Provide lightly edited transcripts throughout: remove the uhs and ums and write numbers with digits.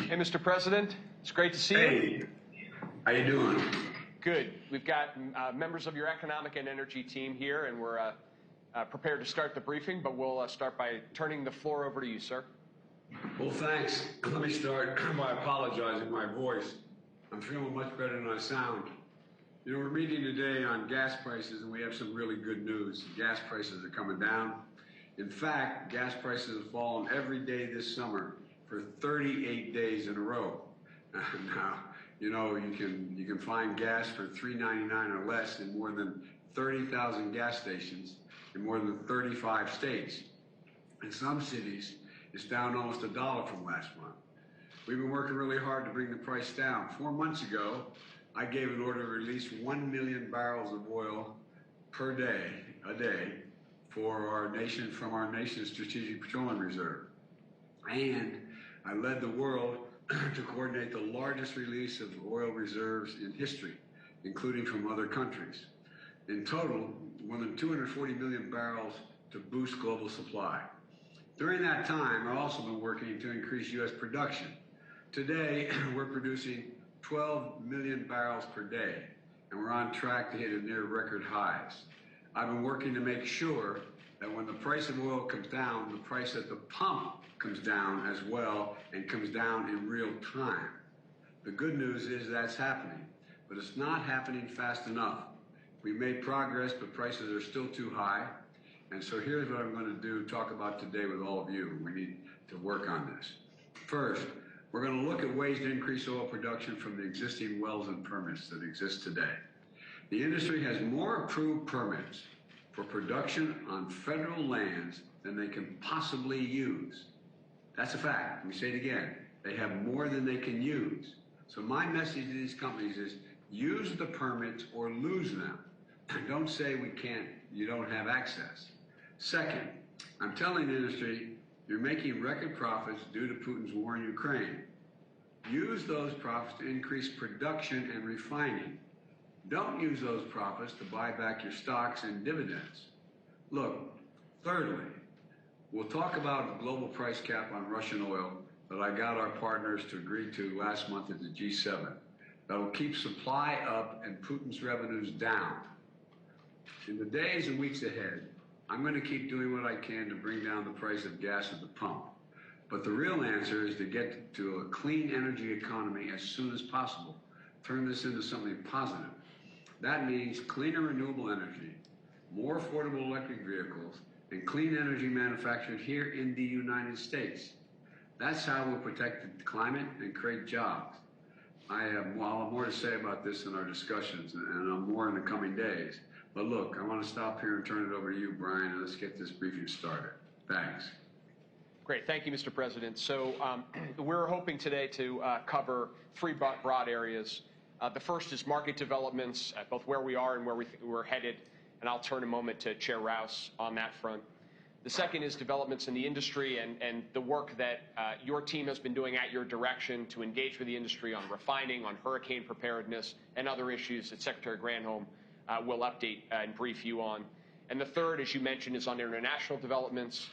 Hey, Mr. President, it's great to see you. Hey, how you doing? Good. We've got members of your economic and energy team here, and we're prepared to start the briefing, but we'll start by turning the floor over to you, sir. Well, thanks. Let me start by apologizing my voice. I'm feeling much better than I sound. You know, we're meeting today on gas prices, and we have some really good news. Gas prices are coming down. In fact, gas prices have fallen every day this summer for 38 days in a row. Now, you know, you can find gas for $3.99 or less in more than 30,000 gas stations in more than 35 states. In some cities, it's down almost $1 from last month. We've been working really hard to bring the price down. 4 months ago, I gave an order to release 1 million barrels of oil per day, for our nation, from our nation's strategic petroleum reserve. And I led the world to coordinate the largest release of oil reserves in history, including from other countries. In total, more than 240 million barrels to boost global supply. During that time, I've also been working to increase U.S. production. Today, we're producing 12 million barrels per day, and we're on track to hit a near record highs. I've been working to make sure that when the price of oil comes down, the price at the pump comes down as well, and comes down in real time. The good news is that's happening, but it's not happening fast enough. We've made progress, but prices are still too high. And so here's what I'm going to talk about today with all of you. We need to work on this. First, we're going to look at ways to increase oil production from the existing wells and permits that exist today. The industry has more approved permits for production on federal lands than they can possibly use. That's a fact. Let me say it again. They have more than they can use. So my message to these companies is use the permits or lose them. Don't say we can't, you don't have access. Second, I'm telling the industry you're making record profits due to Putin's war in Ukraine. Use those profits to increase production and refining. Don't use those profits to buy back your stocks and dividends. Look, thirdly, we'll talk about a global price cap on Russian oil that I got our partners to agree to last month at the G7. That'll keep supply up and Putin's revenues down. In the days and weeks ahead, I'm going to keep doing what I can to bring down the price of gas at the pump. But the real answer is to get to a clean energy economy as soon as possible. Turn this into something positive. That means cleaner renewable energy, more affordable electric vehicles, and clean energy manufactured here in the United States. That's how we'll protect the climate and create jobs. I'll have more to say about this in our discussions, and more in the coming days. But look, I want to stop here and turn it over to you, Brian, and let's get this briefing started. Thanks. Great. Thank you, Mr. President. So we're hoping today to cover three broad areas. The first is market developments, both where we are and where we're headed, and I'll turn a moment to Chair Rouse on that front. The second is developments in the industry and the work that your team has been doing at your direction to engage with the industry on refining, on hurricane preparedness, and other issues that Secretary Granholm will update and brief you on. And the third, as you mentioned, is on international developments,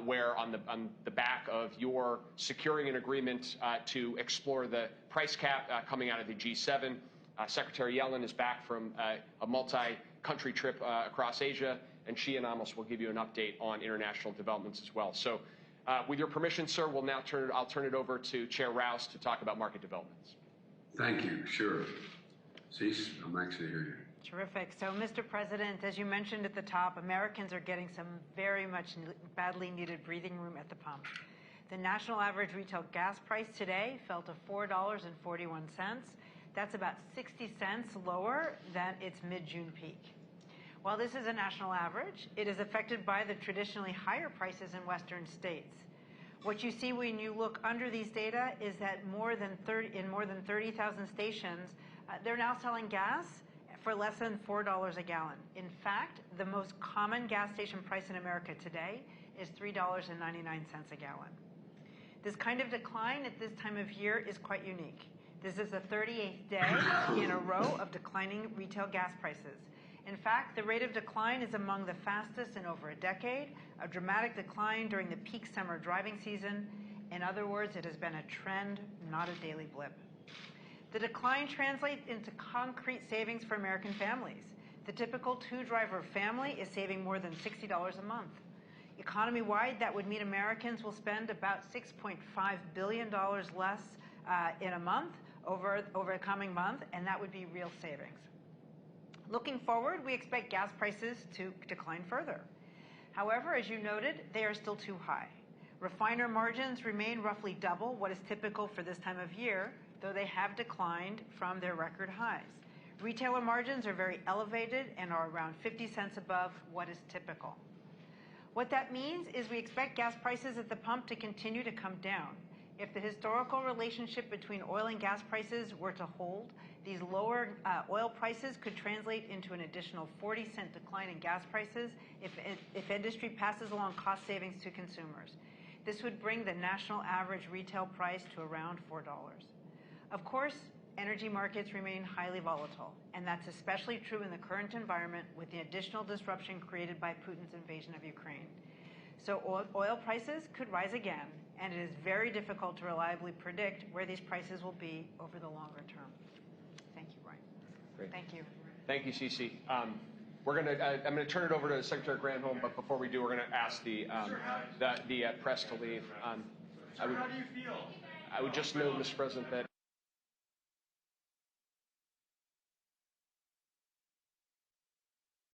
where on the back of your securing an agreement to explore the price cap coming out of the G7, Secretary Yellen is back from a multi-country trip across Asia, and she and Amos will give you an update on international developments as well. So with your permission, sir, I'll turn it over to Chair Rouse to talk about market developments. Thank you. Sure. Cease. I'm actually here. Terrific. So, Mr. President, as you mentioned at the top, Americans are getting some very much badly needed breathing room at the pump. The national average retail gas price today fell to $4.41. That's about 60 cents lower than its mid-June peak. While this is a national average, it is affected by the traditionally higher prices in Western states. What you see when you look under these data is that in more than 30,000 stations, they're now selling gas for less than $4 a gallon. In fact, the most common gas station price in America today is $3.99 a gallon. This kind of decline at this time of year is quite unique. This is the 38th day in a row of declining retail gas prices. In fact, the rate of decline is among the fastest in over a decade, a dramatic decline during the peak summer driving season, In other words, it has been a trend, not a daily blip. The decline translates into concrete savings for American families. The typical two-driver family is saving more than $60 a month. Economy-wide, that would mean Americans will spend about $6.5 billion less in a month over a coming month, and that would be real savings. Looking forward, we expect gas prices to decline further. However, as you noted, they are still too high. Refiner margins remain roughly double what is typical for this time of year, though they have declined from their record highs. Retailer margins are very elevated and are around 50 cents above what is typical. What that means is we expect gas prices at the pump to continue to come down. If the historical relationship between oil and gas prices were to hold, these lower oil prices could translate into an additional 40-cent decline in gas prices if industry passes along cost savings to consumers. This would bring the national average retail price to around $4. Of course, energy markets remain highly volatile, and that's especially true in the current environment with the additional disruption created by Putin's invasion of Ukraine. So oil prices could rise again, and it is very difficult to reliably predict where these prices will be over the longer term. Thank you, Brian. Great. Thank you. Thank you, Cece. I'm going to turn it over to Secretary Granholm, but before we do, we're going to ask the press to leave. How do you feel? I would just note, Mr. President, that